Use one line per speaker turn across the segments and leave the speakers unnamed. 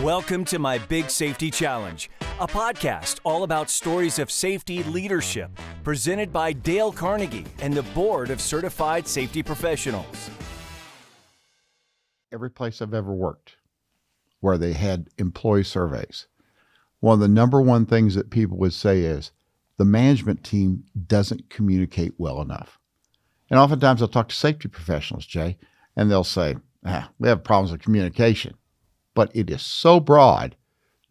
Welcome to My Big Safety Challenge, a podcast all about stories of safety leadership, presented by Dale Carnegie and the Board of Certified Safety Professionals.
Every place I've ever worked where they had employee surveys, one of the number one things that people would say is the management team doesn't communicate well enough. And oftentimes I'll talk to safety professionals, Jay, and they'll say, we have problems with communication. But it is so broad,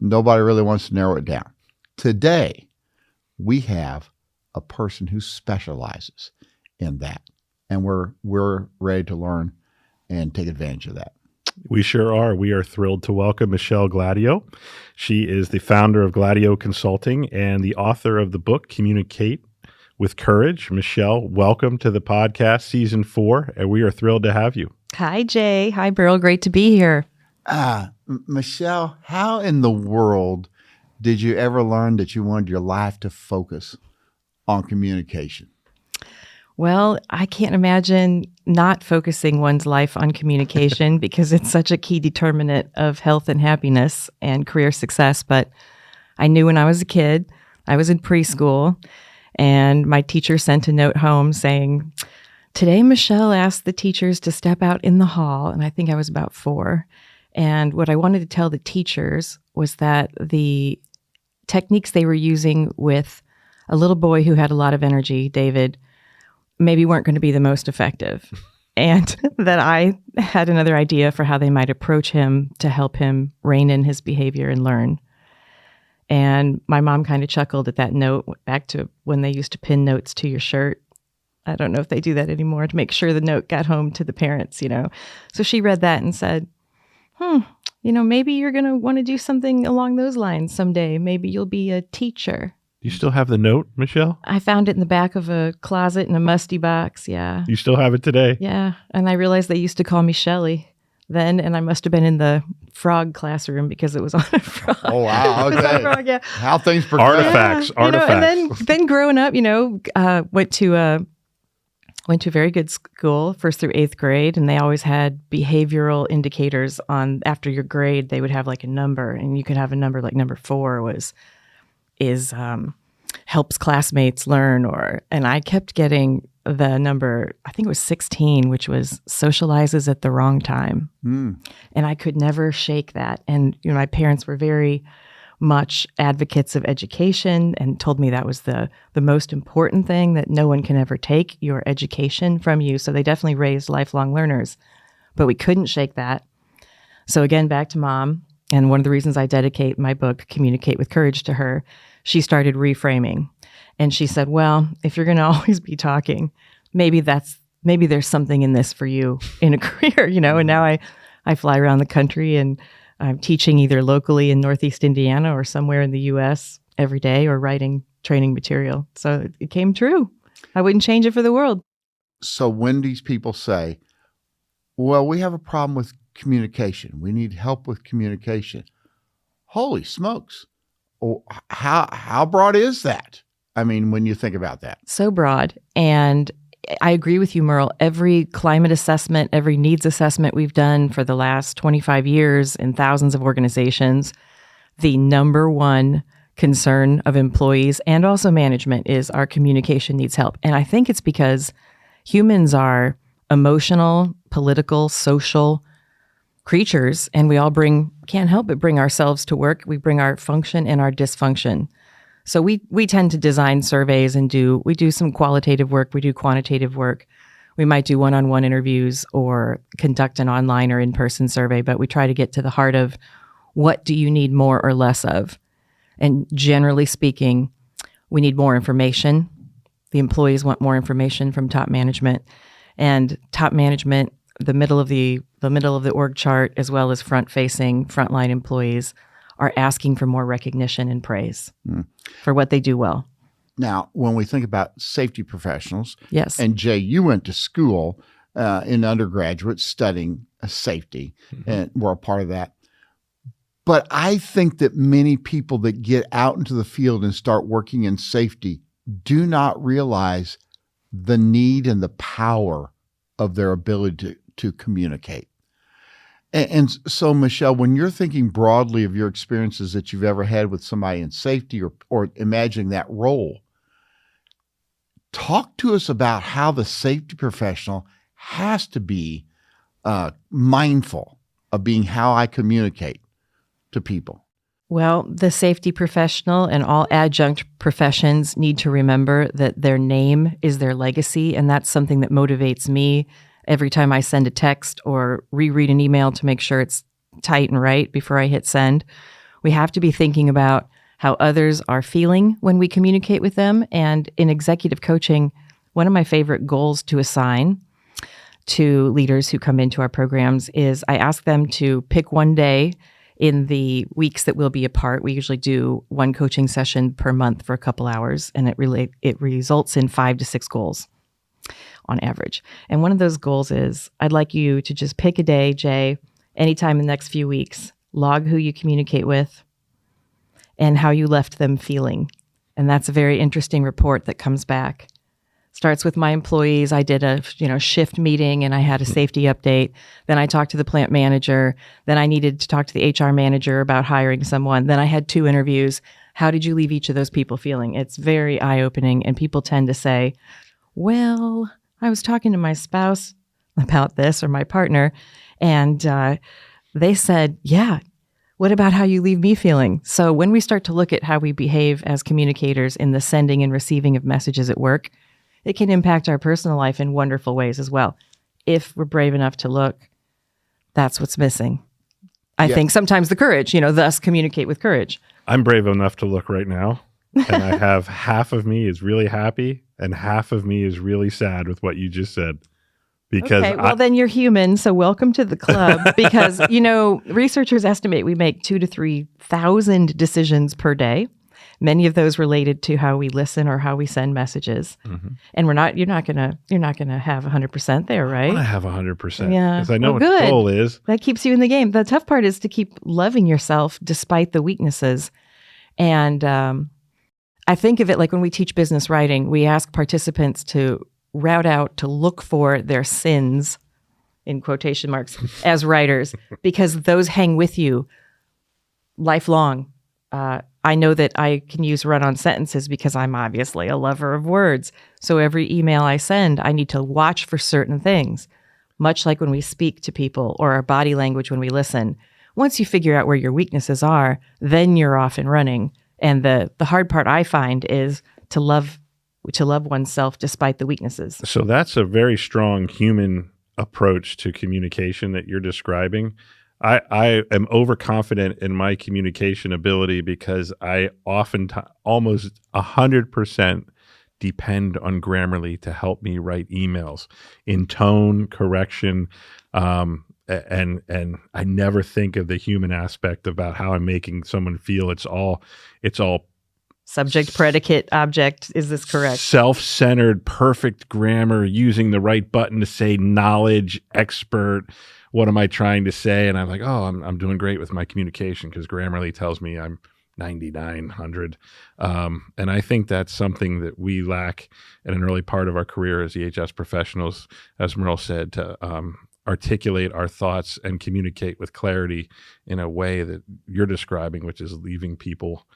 nobody really wants to narrow it down. Today, we have a person who specializes in that, and we're ready to learn and take advantage of that.
We sure are. We are thrilled to welcome Michelle Gladieux. She is the founder of Gladieux Consulting and the author of the book, Communicate with Courage. Michelle, welcome to the podcast, Season 4, and we are thrilled to have you.
Hi, Jay. Hi, Beryl. Great to be here.
Michelle, how in the world did you ever learn that you wanted your life to focus on communication?
Well, I can't imagine not focusing one's life on communication because it's such a key determinant of health and happiness and career success. But I knew when I was a kid, I was in preschool, and my teacher sent a note home saying, "Today, Michelle asked the teachers to step out in the hall." And I think I was about 4. And what I wanted to tell the teachers was that the techniques they were using with a little boy who had a lot of energy, David, maybe weren't going to be the most effective. And that I had another idea for how they might approach him to help him rein in his behavior and learn. And my mom kind of chuckled at that note, back to when they used to pin notes to your shirt. I don't know if they do that anymore, to make sure the note got home to the parents, So she read that and said, maybe you're going to want to do something along those lines someday. Maybe you'll be a teacher.
Do you still have the note, Michelle?
I found it in the back of a closet in a musty box. Yeah.
You still have it today?
Yeah. And I realized they used to call me Shelly then, and I must have been in the frog classroom because it was on a frog.
Oh, wow. Okay.
Frog, yeah.
How things progress.
Artifacts.
And then growing up, went to a very good school, 1st through 8th grade, and they always had behavioral indicators on after your grade. They would have like a number, and you could have a number like number 4 is helps classmates learn, and I kept getting the number, I think it was 16, which was socializes at the wrong time. And I could never shake that. And my parents were very much advocates of education and told me that was the most important thing, that no one can ever take your education from you. So they definitely raised lifelong learners, but we couldn't shake that. So again, back to Mom. And one of the reasons I dedicate my book, Communicate with Courage, to her, she started reframing. And she said, well, if you're going to always be talking, maybe there's something in this for you in a career, And now I fly around the country and I'm teaching either locally in Northeast Indiana or somewhere in the U.S. every day, or writing training material. So it came true. I wouldn't change it for the world.
So when these people say, well, we have a problem with communication, we need help with communication, holy smokes. Oh, how broad is that? I mean, when you think about that.
So broad. And I agree with you, Merle. Every climate assessment, every needs assessment we've done for the last 25 years in thousands of organizations, the number one concern of employees and also management is our communication needs help. And I think it's because humans are emotional, political, social creatures, and we all can't help but bring ourselves to work. We bring our function and our dysfunction. So we tend to design surveys and we do some qualitative work, we do quantitative work. We might do one-on-one interviews or conduct an online or in-person survey, but we try to get to the heart of what do you need more or less of? And generally speaking, we need more information. The employees want more information from top management. And top management, the middle of the org chart, as well as front-facing, frontline employees, are asking for more recognition and praise for what they do well.
Now, when we think about safety professionals,
yes,
and Jay, you went to school in undergraduate studying safety, and we're a part of that. But I think that many people that get out into the field and start working in safety do not realize the need and the power of their ability to communicate. And so, Michelle, when you're thinking broadly of your experiences that you've ever had with somebody in safety or imagining that role, talk to us about how the safety professional has to be mindful of being how I communicate to people.
Well, the safety professional and all adjunct professions need to remember that their name is their legacy, and that's something that motivates me every time I send a text or reread an email to make sure it's tight and right before I hit send. We have to be thinking about how others are feeling when we communicate with them. And in executive coaching, one of my favorite goals to assign to leaders who come into our programs is I ask them to pick one day in the weeks that we'll be apart. We usually do one coaching session per month for a couple hours, and it results in 5 to 6 goals on average. And one of those goals is I'd like you to just pick a day, Jay, anytime in the next few weeks, log who you communicate with and how you left them feeling. And that's a very interesting report that comes back. Starts with my employees. I did a shift meeting and I had a safety update. Then I talked to the plant manager. Then I needed to talk to the HR manager about hiring someone. Then I had 2 interviews. How did you leave each of those people feeling? It's very eye-opening. And people tend to say, well, I was talking to my spouse about this or my partner, and they said, yeah, what about how you leave me feeling? So when we start to look at how we behave as communicators in the sending and receiving of messages at work, it can impact our personal life in wonderful ways as well. If we're brave enough to look, that's what's missing. I think sometimes the courage, thus communicate with courage.
I'm brave enough to look right now, and I have half of me is really happy and half of me is really sad with what you just said. Because
then you're human, so welcome to the club. Because, researchers estimate we make 2,000 to 3,000 decisions per day. Many of those related to how we listen or how we send messages. Mm-hmm. And you're not gonna have 100% there, right?
I have 100%.
Yeah,
because I know what the goal is.
That keeps you in the game. The tough part is to keep loving yourself despite the weaknesses. And I think of it like when we teach business writing, we ask participants to route out to look for their sins, in quotation marks, as writers, because those hang with you lifelong. I know that I can use run-on sentences because I'm obviously a lover of words. So every email I send, I need to watch for certain things, much like when we speak to people or our body language when we listen. Once you figure out where your weaknesses are, then you're off and running. And the hard part I find is to love oneself despite the weaknesses.
So that's a very strong human approach to communication that you're describing. I am overconfident in my communication ability because I almost 100% depend on Grammarly to help me write emails in tone, correction, and I never think of the human aspect about how I'm making someone feel. It's all
subject, predicate, object. Is this correct?
Self-centered, perfect grammar, using the right button to say knowledge, expert. What am I trying to say? And I'm like, oh, I'm doing great with my communication because Grammarly tells me I'm 9900. And I think that's something that we lack at an early part of our career as EHS professionals, as Merle said, to articulate our thoughts and communicate with clarity in a way that you're describing, which is leaving people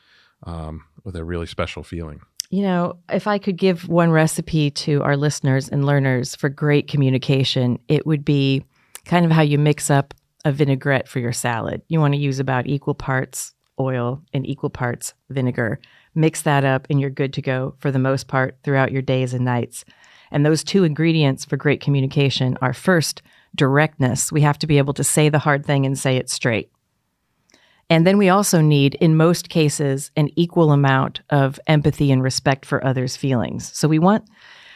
with a really special feeling.
If I could give one recipe to our listeners and learners for great communication, it would be kind of how you mix up a vinaigrette for your salad. You want to use about equal parts oil and equal parts vinegar. Mix that up and you're good to go for the most part throughout your days and nights. And those 2 ingredients for great communication are, first, directness. We have to be able to say the hard thing and say it straight. And then we also need, in most cases, an equal amount of empathy and respect for others' feelings. So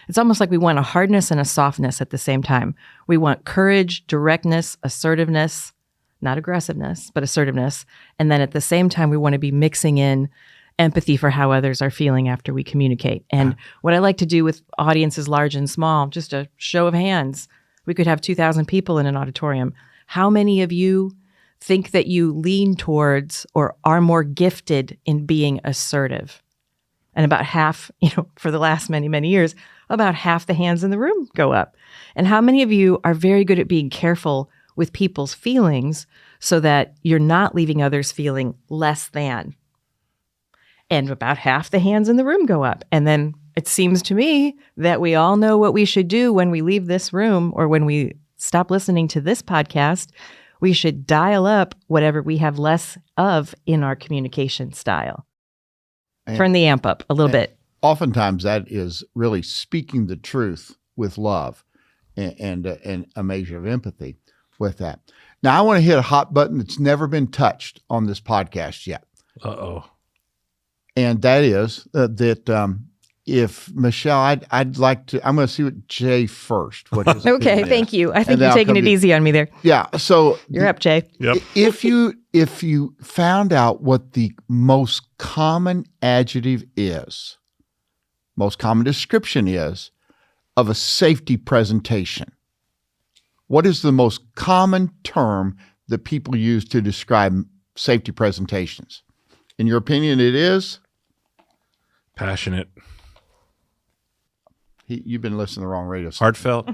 it's almost like we want a hardness and a softness at the same time. We want courage, directness, assertiveness, not aggressiveness, but assertiveness. And then at the same time, we want to be mixing in empathy for how others are feeling after we communicate. And what I like to do with audiences large and small, just a show of hands, we could have 2,000 people in an auditorium. How many of you think that you lean towards or are more gifted in being assertive? And about half, for the last many, many years, about half the hands in the room go up. And how many of you are very good at being careful with people's feelings so that you're not leaving others feeling less than. And about half the hands in the room go up. And then it seems to me that we all know what we should do when we leave this room or when we stop listening to this podcast. We should dial up whatever we have less of in our communication style. Turn the amp up a little bit.
Oftentimes that is really speaking the truth with love and a measure of empathy with that. Now, I want to hit a hot button that's never been touched on this podcast yet.
Uh-oh.
And that is that if Michelle, I'd like to, I'm going to see what Jay first. What his
Okay,
opinion
thank
is.
you. I think
And
you're
then
taking
I'll
it
come
easy on me there.
Yeah. So
You're up, Jay.
Yep.
if you found out what the most common adjective is, most common description is of a safety presentation, what is the most common term that people use to describe safety presentations? In your opinion, it is?
Passionate.
You've been listening to the wrong radio station.
Heartfelt.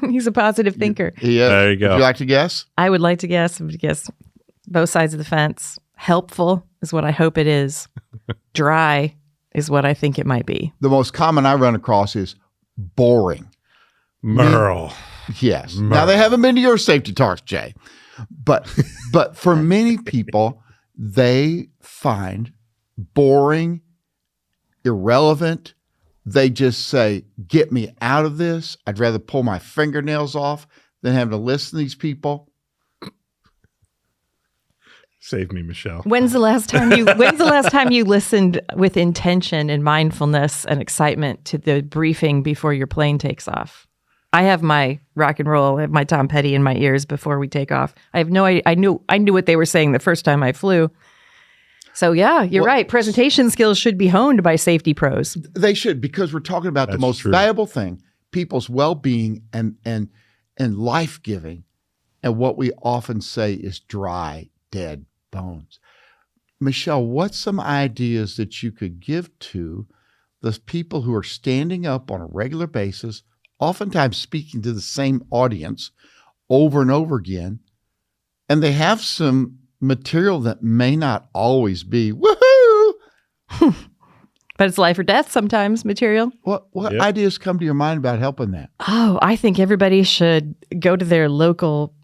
He's a positive thinker.
He is.
There you go.
Would you like to guess?
I would like to guess. Both sides of the fence. Helpful is what I hope it is. Dry is what I think it might be.
The most common I run across is boring.
Merle.
Yes. Now, they haven't been to your safety talks, Jay. But for many people, they find boring, irrelevant. They just say, get me out of this. I'd rather pull my fingernails off than having to listen to these people.
Save me, Michelle.
When's the last time you listened with intention and mindfulness and excitement to the briefing before your plane takes off? I have my rock and roll, I have my Tom Petty in my ears before we take off. I have no idea. I knew what they were saying the first time I flew. So yeah, you're right. Presentation skills should be honed by safety pros.
They should, because we're talking about the
That's
most
true.
valuable thing, people's well-being and life-giving. And what we often say is dry, dead bones. Michelle, what's some ideas that you could give to the people who are standing up on a regular basis, oftentimes speaking to the same audience over and over again, and they have some material that may not always be woohoo,
But it's life or death sometimes material.
what
Yep.
ideas come to your mind about helping that?
Oh, I think everybody should go to their local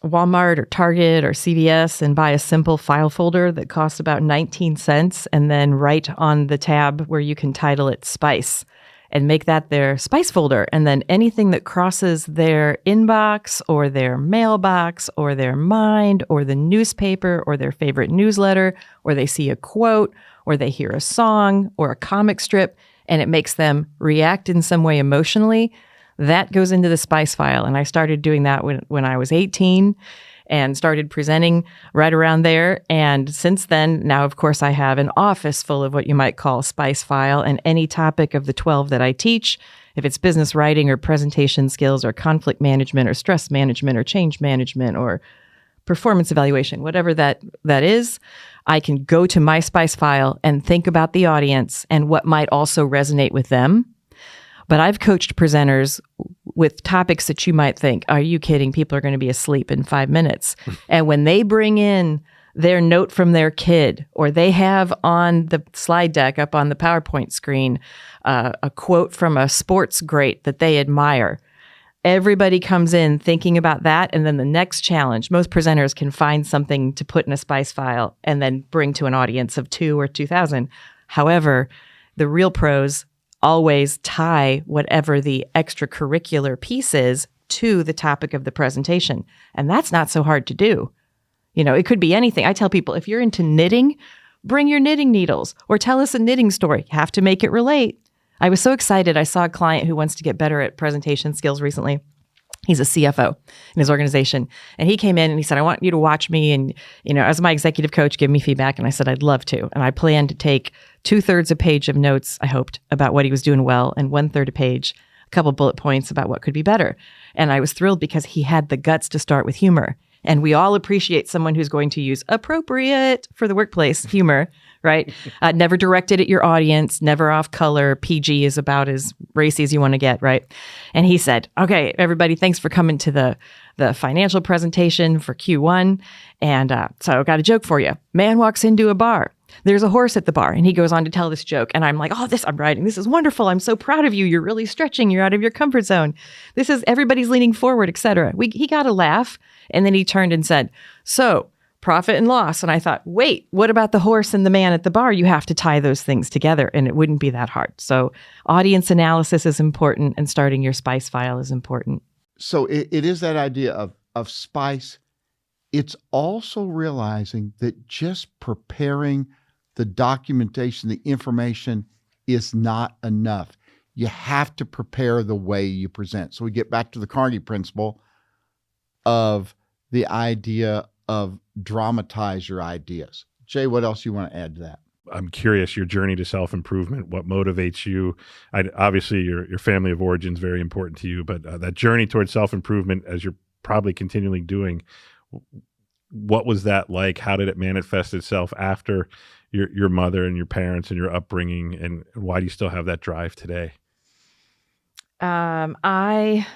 Walmart or Target or CVS and buy a simple file folder that costs about 19 cents and then write on the tab where you can title it Spice and make that their Spice folder. And then anything that crosses their inbox or their mailbox or their mind or the newspaper or their favorite newsletter, or they see a quote or they hear a song or a comic strip and it makes them react in some way emotionally, that goes into the Spice file. And I started doing that when I was 18 and started presenting right around there. And since then, now, of course, I have an office full of what you might call Spice file, and any topic of the 12 that I teach, if it's business writing or presentation skills or conflict management or stress management or change management or performance evaluation, whatever that is, I can go to my Spice file and think about the audience and what might also resonate with them. But I've coached presenters with topics that you might think, are you kidding? People are going to be asleep in 5 minutes. And when they bring in their note from their kid, or they have on the slide deck up on the PowerPoint screen a quote from a sports great that they admire, everybody comes in thinking about that. And then the next challenge, most presenters can find something to put in a Spice file and then bring to an audience of 2 or 2,000. However, the real pros always tie whatever the extracurricular piece is to the topic of the presentation. And that's not so hard to do. You know, it could be anything. I tell people, if you're into knitting, bring your knitting needles or tell us a knitting story. You have to make it relate. I was so excited. I saw a client who wants to get better at presentation skills recently. He's a CFO in his organization. And he came in and he said, I want you to watch me and, as my executive coach, give me feedback. And I said, I'd love to. And I planned to take 2/3 a page of notes, I hoped, about what he was doing well, and 1/3 a page, a couple bullet points about what could be better. And I was thrilled because he had the guts to start with humor. And we all appreciate someone who's going to use appropriate for the workplace humor, right? Never directed at your audience, never off color. PG is about as racy as you want to get, right? And he said, okay, everybody, thanks for coming to the financial presentation for Q1. And so I got a joke for you. Man walks into a bar. There's a horse at the bar. And he goes on to tell this joke. And I'm like, oh, I'm writing. This is wonderful. I'm so proud of you. You're really stretching. You're out of your comfort zone. This is everybody's leaning forward, etc. He got a laugh. And then he turned and said, so profit and loss. And I thought, wait, what about the horse and the man at the bar? You have to tie those things together and it wouldn't be that hard. So audience analysis is important and starting your spice file is important.
So it is that idea of spice. It's also realizing that just preparing the documentation, the information is not enough. You have to prepare the way you present. So we get back to the Carnegie principle of the idea of dramatize your ideas. Jay, what else you want to add to that?
I'm curious, your journey to self-improvement, what motivates you? Obviously, your family of origin is very important to you, but that journey towards self-improvement, as you're probably continually doing, what was that like? How did it manifest itself after your mother and your parents and your upbringing, and why do you still have that drive today?
I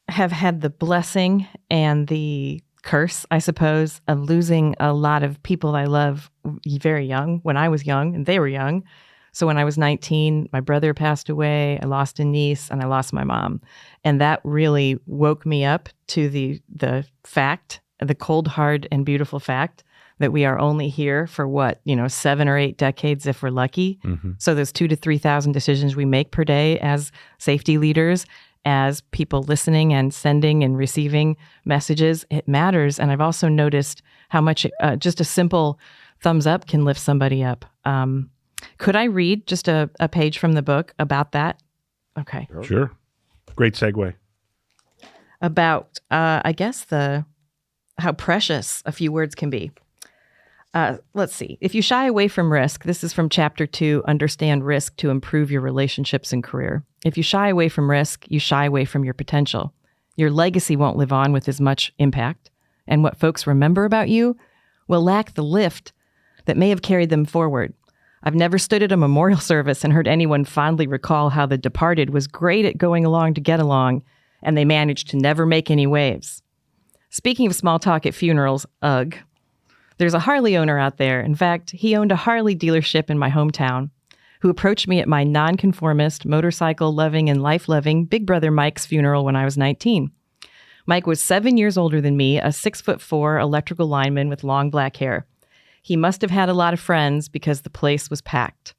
have had the blessing and the curse, I suppose, of losing a lot of people I love very young, when I was young and they were young. So when I was 19, my brother passed away, I lost a niece, and I lost my mom. And that really woke me up to the fact, the cold, hard, and beautiful fact that we are only here for 7 or 8 decades if we're lucky. Mm-hmm. So those 2,000 to 3,000 decisions we make per day as safety leaders, as people listening and sending and receiving messages, it matters. And I've also noticed how much just a simple thumbs up can lift somebody up. Could I read just a page from the book about that? Okay.
Sure. Great segue.
About, I guess, how precious a few words can be. Let's see. If you shy away from risk, this is from chapter 2, Understand Risk to Improve Your Relationships and Career. If you shy away from risk, you shy away from your potential. Your legacy won't live on with as much impact, and what folks remember about you will lack the lift that may have carried them forward. I've never stood at a memorial service and heard anyone fondly recall how the departed was great at going along to get along, and they managed to never make any waves. Speaking of small talk at funerals, ugh. There's a Harley owner out there. In fact, he owned a Harley dealership in my hometown, who approached me at my nonconformist, motorcycle-loving, and life-loving Big Brother Mike's funeral when I was 19. Mike was 7 years older than me, a 6'4" electrical lineman with long black hair. He must have had a lot of friends because the place was packed.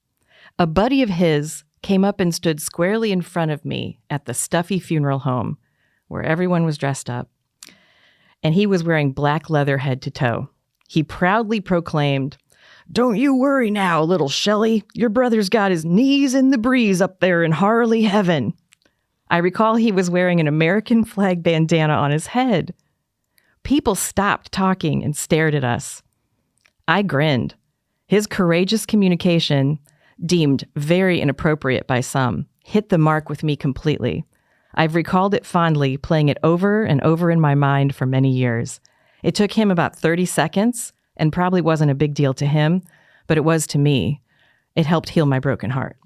A buddy of his came up and stood squarely in front of me at the stuffy funeral home, where everyone was dressed up, and he was wearing black leather head to toe. He proudly proclaimed, "Don't you worry now, little Shelley. Your brother's got his knees in the breeze up there in Harley heaven." I recall he was wearing an American flag bandana on his head. People stopped talking and stared at us. I grinned. His courageous communication, deemed very inappropriate by some, hit the mark with me completely. I've recalled it fondly, playing it over and over in my mind for many years. It took him about 30 seconds and probably wasn't a big deal to him, but it was to me. It helped heal my broken heart.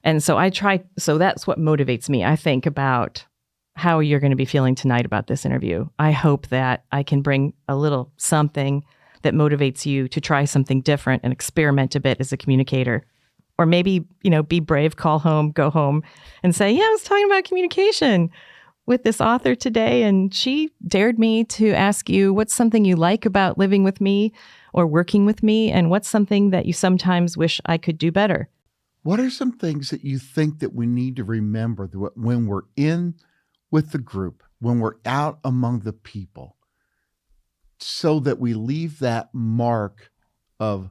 And so that's what motivates me. I think about how you're going to be feeling tonight about this interview. I hope that I can bring a little something that motivates you to try something different and experiment a bit as a communicator. Or maybe, be brave, call home, go home and say, yeah, I was talking about communication with this author today, and she dared me to ask you what's something you like about living with me or working with me, and what's something that you sometimes wish I could do better.
What are some things that you think that we need to remember when we're in with the group, when we're out among the people, so that we leave that mark of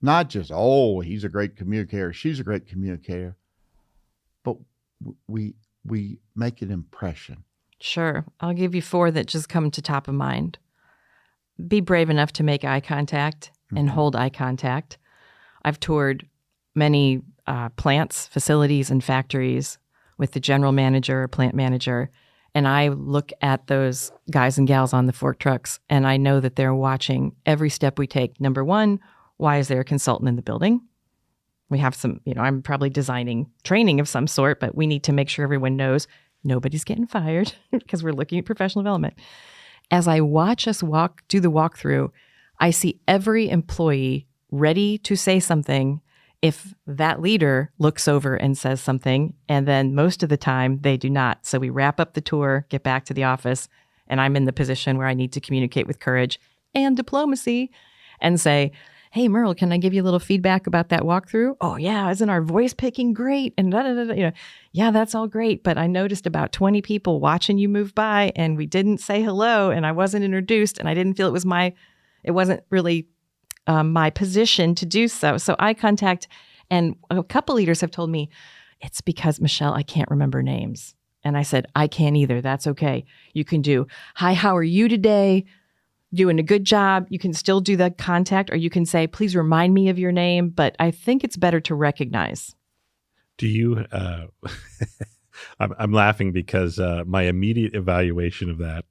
not just, oh, he's a great communicator, she's a great communicator, but we make an impression?
Sure. I'll give you 4 that just come to top of mind. Be brave enough to make eye contact and hold eye contact. I've toured many plants, facilities, and factories with the general manager or plant manager, And I look at those guys and gals on the fork trucks, and I know that they're watching every step we take. Number one, why is there a consultant in the building? We have some, I'm probably designing training of some sort, but we need to make sure everyone knows nobody's getting fired because we're looking at professional development. As I watch us do the walkthrough, I see every employee ready to say something if that leader looks over and says something, and then most of the time they do not. So we wrap up the tour, get back to the office, and I'm in the position where I need to communicate with courage and diplomacy and say, hey, Merle, can I give you a little feedback about that walkthrough? Oh, yeah, isn't our voice picking great? And yeah, that's all great. But I noticed about 20 people watching you move by, and we didn't say hello, and I wasn't introduced, and I didn't feel it wasn't really my position to do so. So eye contact, and a couple leaders have told me, it's because, Michelle, I can't remember names. And I said, I can't either. That's okay. You can do, hi, how are you today? Doing a good job. You can still do that contact, or you can say, please remind me of your name. But I think it's better to recognize.
Do you, I'm laughing because my immediate evaluation of that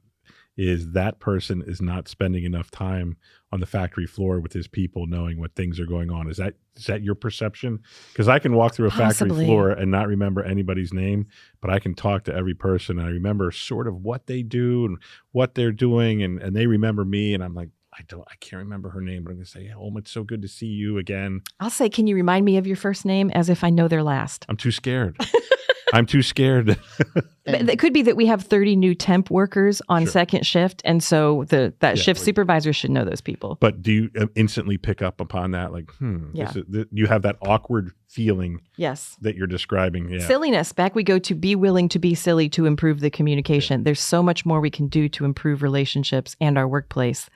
is that person is not spending enough time on the factory floor with his people knowing what things are going on. Is that your perception? Because I can walk through a factory floor and not remember anybody's name, but I can talk to every person and I remember sort of what they do and what they're doing, and they remember me, and I'm like, I can't remember her name, but I'm going to say, oh, it's so good to see you again.
I'll say, can you remind me of your first name, as if I know their last?
I'm too scared. I'm too scared.
It could be that we have 30 new temp workers on second shift, and so shift supervisor should know those people.
But do you instantly pick up upon that? Like, you have that awkward feeling that you're describing. Yeah.
Silliness. Back we go to be willing to be silly to improve the communication. There's so much more we can do to improve relationships and our workplace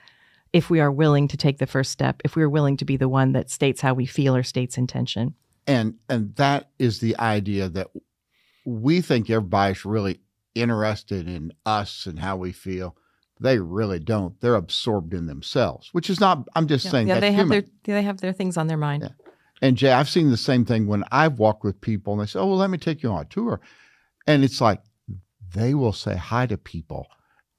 if we are willing to take the first step, if we are willing to be the one that states how we feel or states intention.
And that is the idea that we think everybody's really interested in us and how we feel. They really don't. They're absorbed in themselves, which is not, I'm just saying that's human.
They have their things on their mind.
Yeah. And Jay, I've seen the same thing when I've walked with people and they say, oh, well, let me take you on a tour. And it's like, they will say hi to people.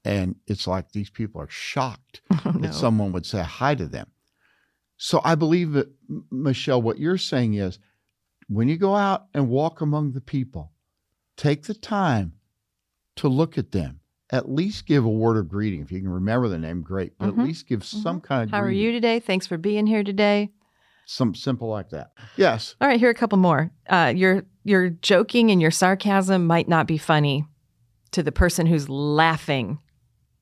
And it's like these people are shocked that someone would say hi to them. So I believe that, Michelle, what you're saying is when you go out and walk among the people, take the time to look at them. At least give a word of greeting. If you can remember the name, great. But at least give some kind of
How
greeting.
Are you today? Thanks for being here today.
Something simple like that. Yes.
All right, here are a couple more. Your joking and your sarcasm might not be funny to the person who's laughing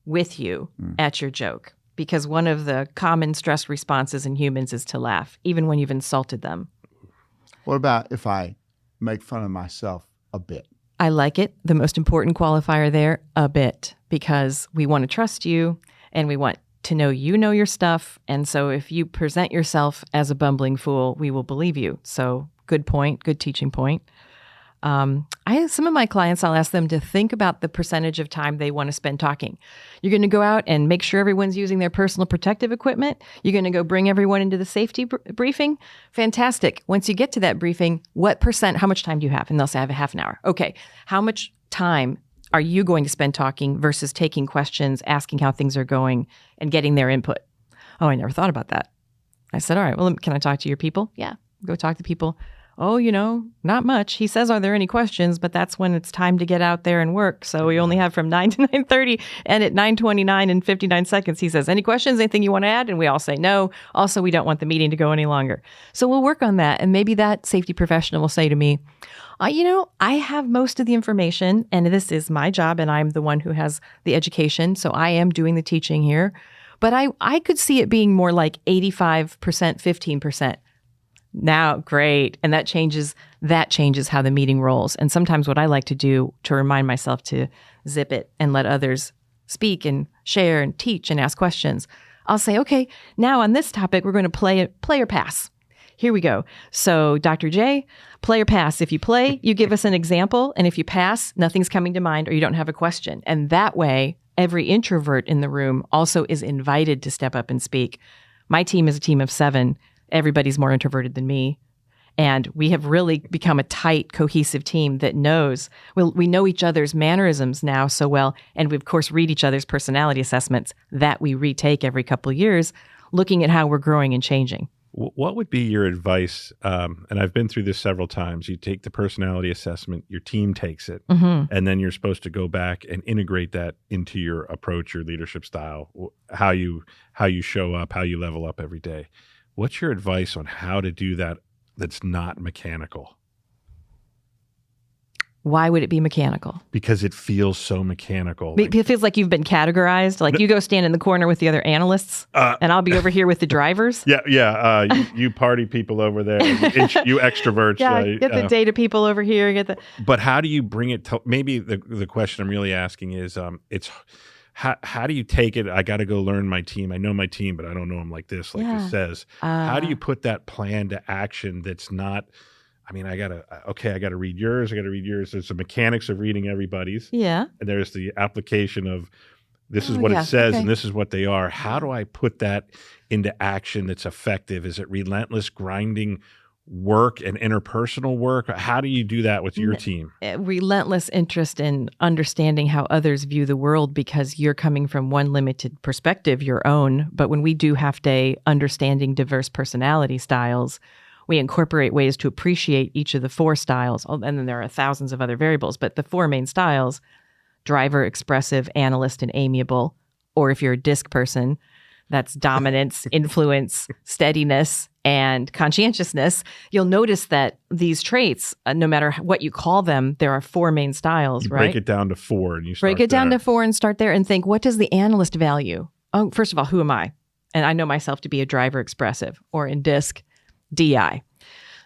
with you at your joke, because one of the common stress responses in humans is to laugh, even when you've insulted them.
What about if I make fun of myself a bit?
I like it. The most important qualifier there, a bit, because we want to trust you and we want to know you know your stuff. And so if you present yourself as a bumbling fool, we will believe you. So good point, good teaching point. Some of my clients, I'll ask them to think about the percentage of time they want to spend talking. You're going to go out and make sure everyone's using their personal protective equipment. You're going to go bring everyone into the safety briefing. Fantastic. Once you get to that briefing, how much time do you have? And they'll say, I have a half an hour. Okay. How much time are you going to spend talking versus taking questions, asking how things are going, and getting their input? Oh, I never thought about that. I said, all right, well, can I talk to your people? Yeah. Go talk to people. Oh, not much. He says, are there any questions? But that's when it's time to get out there and work. So we only have from 9 to 9:30. And at 9:29 and 59 seconds, he says, any questions? Anything you want to add? And we all say no. Also, we don't want the meeting to go any longer. So we'll work on that. And maybe that safety professional will say to me, I have most of the information and this is my job and I'm the one who has the education. So I am doing the teaching here. But I could see it being more like 85%, 15%. Now, great. And that changes how the meeting rolls. And sometimes what I like to do to remind myself to zip it and let others speak and share and teach and ask questions, I'll say, okay, now on this topic, we're going to play or pass. Here we go. So Dr. J, play or pass. If you play, you give us an example. And if you pass, nothing's coming to mind or you don't have a question. And that way, every introvert in the room also is invited to step up and speak. My team is a team of 7. Everybody's more introverted than me. And we have really become a tight, cohesive team that knows, well, we know each other's mannerisms now so well. And we, of course, read each other's personality assessments that we retake every couple of years, looking at how we're growing and changing.
What would be your advice? And I've been through this several times. You take the personality assessment, your team takes it, and then you're supposed to go back and integrate that into your approach, your leadership style, how you show up, how you level up every day. What's your advice on how to do that that's not mechanical?
Why would it be mechanical?
Because it feels so mechanical.
It feels like you've been categorized. Like you go stand in the corner with the other analysts, and I'll be over here with the drivers.
Yeah. You party people over there, you extroverts.
Get the data people over here.
But how do you bring it to? Maybe the question I'm really asking is, it's how do you take it? I got to go learn my team. I know my team, but I don't know them like this. Like it says, how do you put that plan to action? That's not. I mean, I got to read yours. I got to read yours. There's the mechanics of reading everybody's.
Yeah.
And there's the application of this is what it says and this is what they are. How do I put that into action that's effective? Is it relentless grinding work and interpersonal work? How do you do that with your team?
Relentless interest in understanding how others view the world because you're coming from one limited perspective, your own. But when we do half day understanding diverse personality styles, we incorporate ways to appreciate each of the 4 styles. And then there are thousands of other variables, but the 4 main styles, driver, expressive, analyst, and amiable. Or if you're a disc person, that's dominance, influence, steadiness, and conscientiousness. You'll notice that these traits, no matter what you call them, there are 4 main styles, right?
Break it down to 4 and you start
Break it down to 4 and start there and think, what does the analyst value? Oh, first of all, who am I? And I know myself to be a driver expressive, or in disc, DI.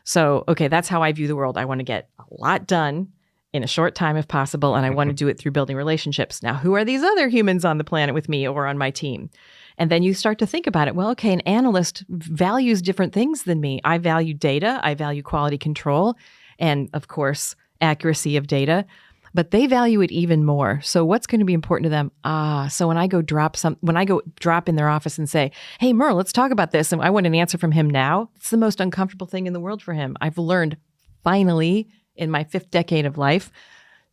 So, okay, that's how I view the world. I want to get a lot done in a short time if possible, and I want to do it through building relationships. Now, who are these other humans on the planet with me or on my team? And then you start to think about it. Well, okay, an analyst values different things than me. I value data. I value quality control and, of course, accuracy of data. But they value it even more. So what's going to be important to them? So when I go drop in their office and say, hey, Merle, let's talk about this, and I want an answer from him now, it's the most uncomfortable thing in the world for him. I've learned finally in my 5th decade of life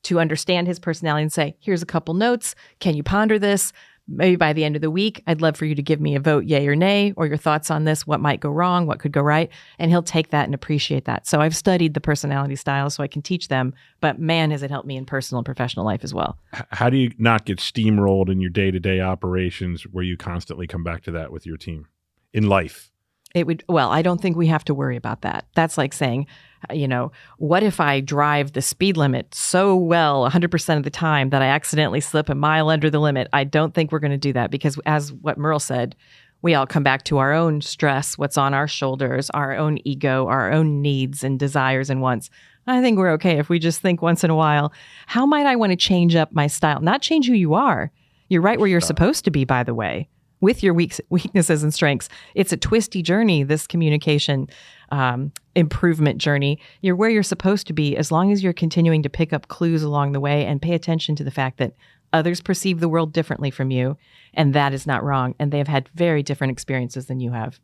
to understand his personality and say, here's a couple notes. Can you ponder this? Maybe by the end of the week, I'd love for you to give me a vote, yay or nay, or your thoughts on this, what might go wrong, what could go right. And he'll take that and appreciate that. So I've studied the personality styles so I can teach them, but man, has it helped me in personal and professional life as well.
How do you not get steamrolled in your day-to-day operations where you constantly come back to that with your team in life?
I don't think we have to worry about that. That's like saying, what if I drive the speed limit so well 100% of the time that I accidentally slip a mile under the limit? I don't think we're going to do that because, as what Merle said, we all come back to our own stress, what's on our shoulders, our own ego, our own needs and desires and wants. I think we're okay if we just think once in a while, how might I want to change up my style? Not change who you are. You're right where you're supposed to be, by the way, with your weaknesses and strengths. It's a twisty journey, this communication improvement journey. You're where you're supposed to be as long as you're continuing to pick up clues along the way and pay attention to the fact that others perceive the world differently from you, and that is not wrong. And they have had very different experiences than you have.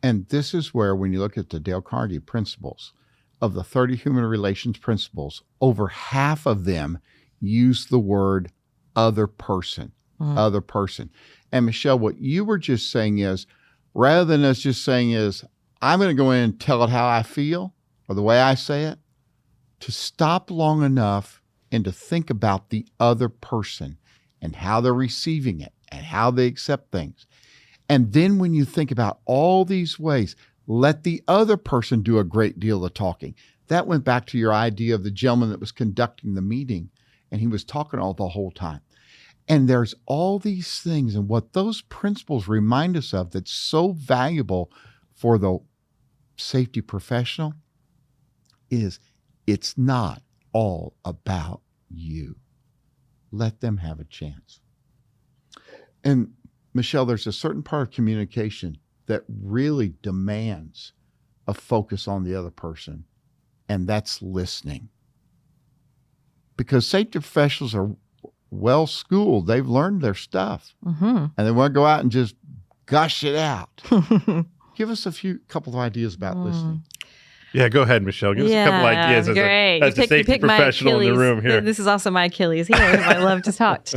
And this is where, when you look at the Dale Carnegie principles, of the 30 human relations principles, over half of them use the word other person, other person. And Michelle, what you were just saying is, rather than us just saying is, I'm going to go in and tell it how I feel or the way I say it, to stop long enough and to think about the other person and how they're receiving it and how they accept things. And then when you think about all these ways, let the other person do a great deal of talking. That went back to your idea of the gentleman that was conducting the meeting, and he was talking all the whole time. And there's all these things, and what those principles remind us of that's so valuable for the safety professional is it's not all about you. Let them have a chance. And Michelle, there's a certain part of communication that really demands a focus on the other person, and that's listening. Because safety professionals are well schooled. They've learned their stuff, and they want to go out and just gush it out. Give us a couple of ideas about listening.
Yeah, go ahead, Michelle. Give us a couple ideas
great.
as a safety professional in the room here.
This is also my Achilles heel. I love to talk.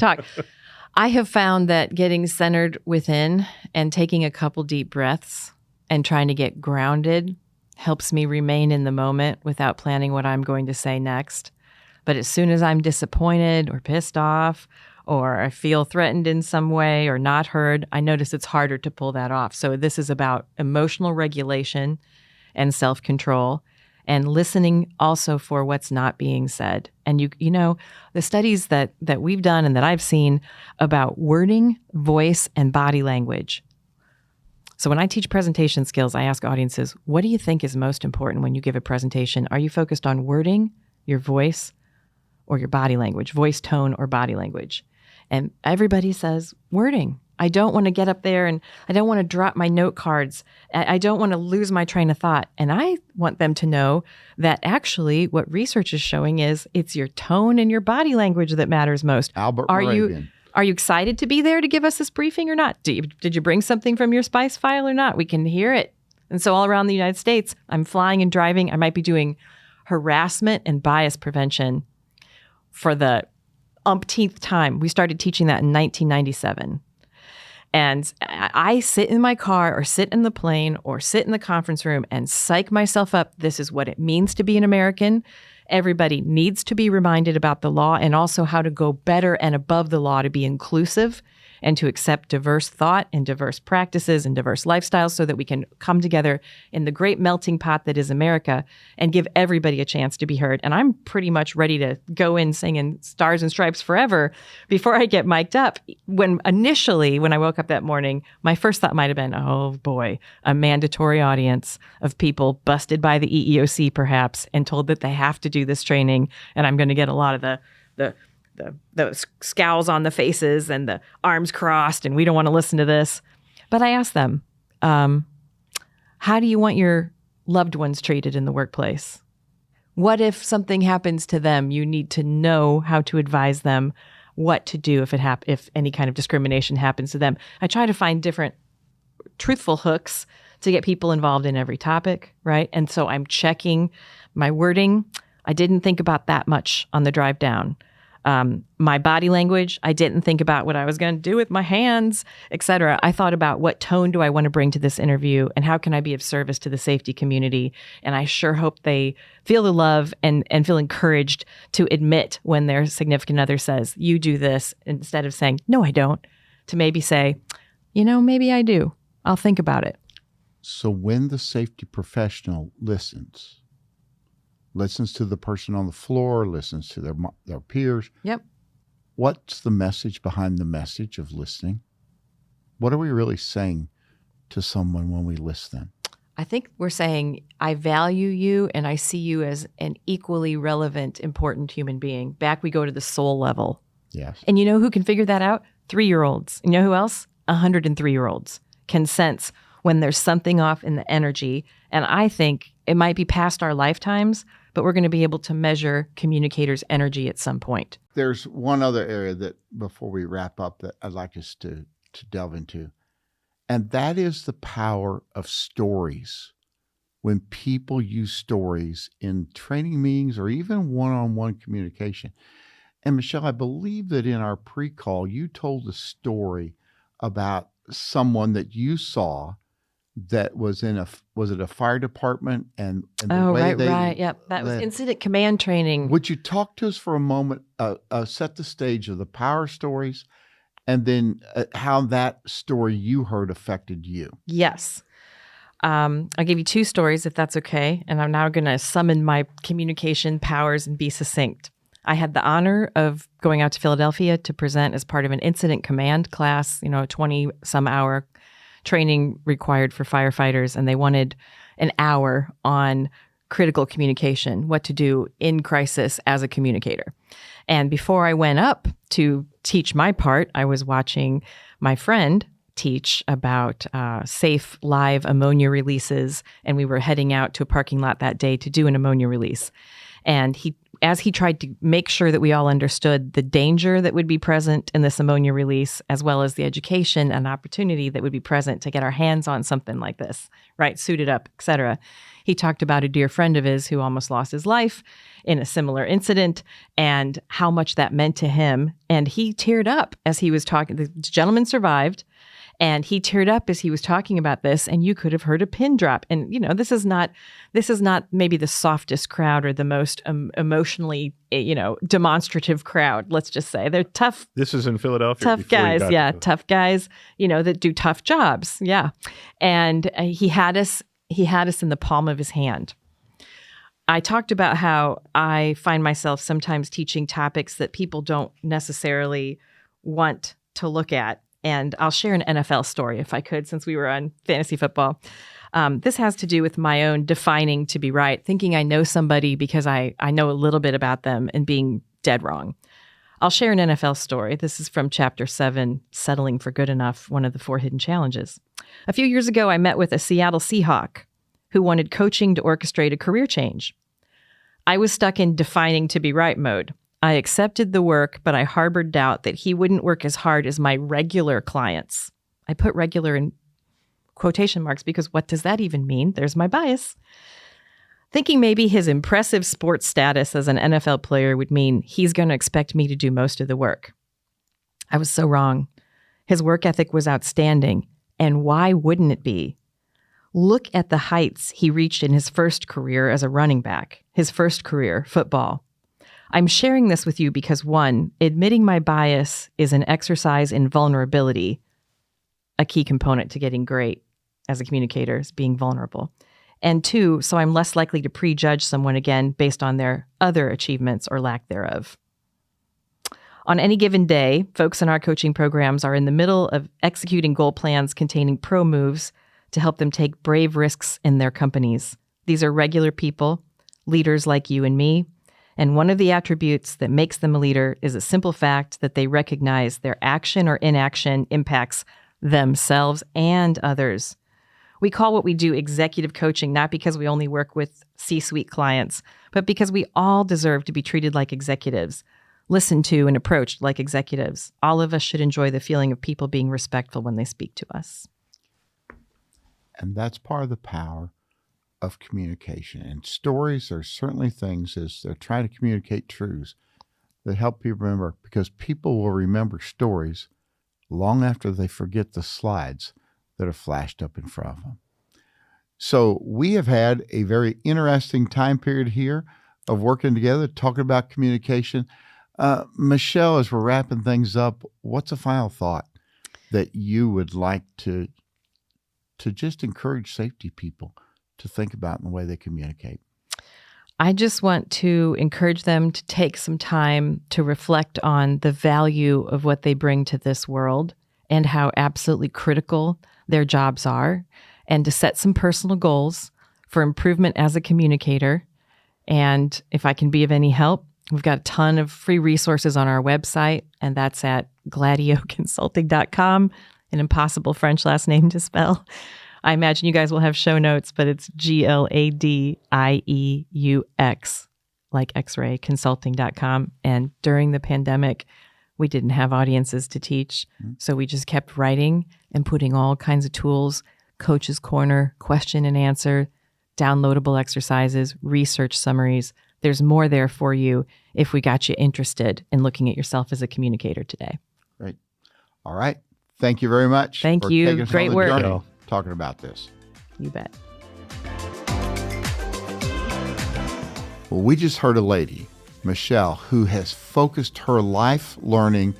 I have found that getting centered within and taking a couple deep breaths and trying to get grounded helps me remain in the moment without planning what I'm going to say next. But as soon as I'm disappointed or pissed off or I feel threatened in some way or not heard, I notice it's harder to pull that off. So this is about emotional regulation and self-control and listening also for what's not being said. And you know, the studies that we've done and that I've seen about wording, voice, and body language. So when I teach presentation skills, I ask audiences, what do you think is most important when you give a presentation? Are you focused on wording, your voice, or your body language, voice tone or body language? And everybody says wording. I don't want to get up there and I don't want to drop my note cards. I don't want to lose my train of thought. And I want them to know that actually what research is showing is it's your tone and your body language that matters most.
Albert
Are
Moravian.
you excited to be there to give us this briefing or not? Did you bring something from your spice file or not? We can hear it. And so all around the United States, I'm flying and driving. I might be doing harassment and bias prevention for the umpteenth time. We started teaching that in 1997. And I sit in my car or sit in the plane or sit in the conference room and psych myself up. This is what it means to be an American. Everybody needs to be reminded about the law and also how to go better and above the law to be inclusive and to accept diverse thought and diverse practices and diverse lifestyles so that we can come together in the great melting pot that is America and give everybody a chance to be heard. And I'm pretty much ready to go in singing Stars and Stripes forever before I get mic'd up. When I woke up that morning, my first thought might have been, oh boy, a mandatory audience of people busted by the EEOC perhaps and told that they have to do this training. And I'm going to get a lot of the scowls on the faces and the arms crossed, and we don't want to listen to this. But I asked them, how do you want your loved ones treated in the workplace? What if something happens to them? You need to know how to advise them what to do if any kind of discrimination happens to them. I try to find different truthful hooks to get people involved in every topic, right? And so I'm checking my wording. I didn't think about that much on the drive down. My body language, I didn't think about what I was going to do with my hands, etc. I thought about what tone do I want to bring to this interview and how can I be of service to the safety community? And I sure hope they feel the love and feel encouraged to admit when their significant other says, you do this, instead of saying, no, I don't, to maybe say, maybe I do. I'll think about it.
So when the safety professional listens to the person on the floor, listens to their peers.
Yep.
What's the message behind the message of listening? What are we really saying to someone when we listen?
I think we're saying, I value you and I see you as an equally relevant, important human being. Back we go to the soul level.
Yes.
And you know who can figure that out? 3-year-olds. You know who else? 103-year-olds can sense when there's something off in the energy. And I think it might be past our lifetimes, but we're going to be able to measure communicators' energy at some point.
There's one other area that, before we wrap up, that I'd like us to delve into, and that is the power of stories. When people use stories in training meetings or even one-on-one communication. And Michelle, I believe that in our pre-call, you told a story about someone that you saw that was was it a fire department and the way
right. Yep. That was incident command training.
Would you talk to us for a moment, set the stage of the power stories and then how that story you heard affected you?
Yes. I'll give you 2 stories if that's okay. And I'm now going to summon my communication powers and be succinct. I had the honor of going out to Philadelphia to present as part of an incident command class, 20-some hour training required for firefighters. And they wanted an hour on critical communication, what to do in crisis as a communicator. And before I went up to teach my part, I was watching my friend teach about safe live ammonia releases. And we were heading out to a parking lot that day to do an ammonia release. And he as he tried to make sure that we all understood the danger that would be present in this ammonia release, as well as the education and opportunity that would be present to get our hands on something like this, right? Suited up, et cetera. He talked about a dear friend of his who almost lost his life in a similar incident and how much that meant to him. And he teared up as he was talking. The gentleman survived. And he teared up as he was talking about this, and you could have heard a pin drop. And, this is not maybe the softest crowd or the most emotionally, demonstrative crowd, let's just say. They're tough.
This is in Philadelphia.
Tough guys, tough guys, that do tough jobs. Yeah. And he had us in the palm of his hand. I talked about how I find myself sometimes teaching topics that people don't necessarily want to look at. And I'll share an NFL story if I could, since we were on fantasy football. This has to do with my own defining to be right, thinking I know somebody because I know a little bit about them and being dead wrong. I'll share an NFL story. This is from Chapter 7, Settling for Good Enough, one of the 4 hidden challenges. A few years ago, I met with a Seattle Seahawk who wanted coaching to orchestrate a career change. I was stuck in defining to be right mode. I accepted the work, but I harbored doubt that he wouldn't work as hard as my regular clients. I put regular in quotation marks because what does that even mean? There's my bias. Thinking maybe his impressive sports status as an NFL player would mean he's going to expect me to do most of the work. I was so wrong. His work ethic was outstanding. And why wouldn't it be? Look at the heights he reached in his first career as a running back, his first career, football. I'm sharing this with you because, 1, admitting my bias is an exercise in vulnerability, a key component to getting great as a communicator is being vulnerable. And 2, so I'm less likely to prejudge someone again based on their other achievements or lack thereof. On any given day, folks in our coaching programs are in the middle of executing goal plans containing pro moves to help them take brave risks in their companies. These are regular people, leaders like you and me. And one of the attributes that makes them a leader is a simple fact that they recognize their action or inaction impacts themselves and others. We call what we do executive coaching, not because we only work with C-suite clients, but because we all deserve to be treated like executives, listened to and approached like executives. All of us should enjoy the feeling of people being respectful when they speak to us.
And that's part of the power of communication. And stories are certainly things as they're trying to communicate truths that help people remember, because people will remember stories long after they forget the slides that are flashed up in front of them. So we have had a very interesting time period here of working together, talking about communication. Michelle, as we're wrapping things up, what's a final thought that you would like to just encourage safety people to think about in the way they communicate?
I just want to encourage them to take some time to reflect on the value of what they bring to this world and how absolutely critical their jobs are, and to set some personal goals for improvement as a communicator. And if I can be of any help, we've got a ton of free resources on our website, and that's at GladieuxConsulting.com, an impossible French last name to spell. I imagine you guys will have show notes, but it's GLADIEUX, like X-ray, consulting.com. And during the pandemic, we didn't have audiences to teach. So we just kept writing and putting all kinds of tools, Coach's Corner, question and answer, downloadable exercises, research summaries. There's more there for you if we got you interested in looking at yourself as a communicator today.
Great. All right. Thank you very much.
Thank
for
you.
taking us on
Great
the
work.
journey talking about this.
You bet.
Well, we just heard a lady, Michelle, who has focused her life learning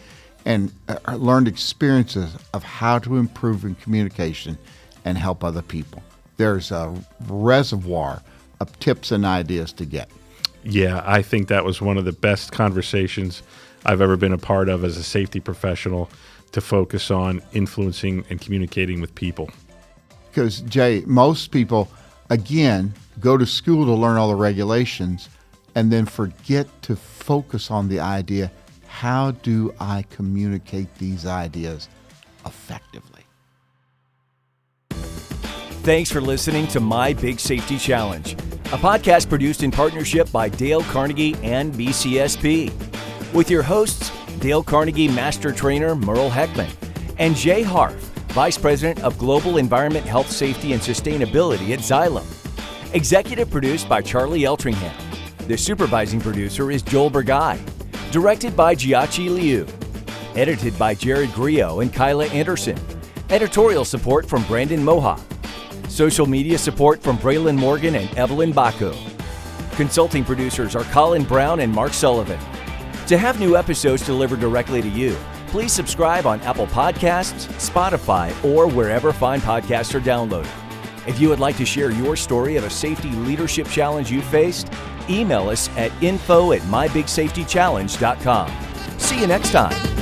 and learned experiences of how to improve in communication and help other people. There's a reservoir of tips and ideas to get.
Yeah, I think that was one of the best conversations I've ever been a part of as a safety professional, to focus on influencing and communicating with people.
Because, Jay, most people, again, go to school to learn all the regulations and then forget to focus on the idea, how do I communicate these ideas effectively?
Thanks for listening to My Big Safety Challenge. a podcast produced in partnership by Dale Carnegie and BCSP, with your hosts, Dale Carnegie Master Trainer Merle Heckman and Jay Harf, Vice President of Global Environment, Health, Safety, and Sustainability at Xylem. Executive produced by Charlie Eltringham. The supervising producer is Joel Burgai. Directed by Jiachi Liu. Edited by Jared Griot and Kyla Anderson. Editorial support from Brandon Mohawk. Social media support from Braylon Morgan and Evelyn Baku. Consulting producers are Colin Brown and Mark Sullivan. To have new episodes delivered directly to you, please subscribe on Apple Podcasts, Spotify, or wherever fine podcasts are downloaded. If you would like to share your story of a safety leadership challenge you faced, email us at info@mybigsafetychallenge.com. See you next time.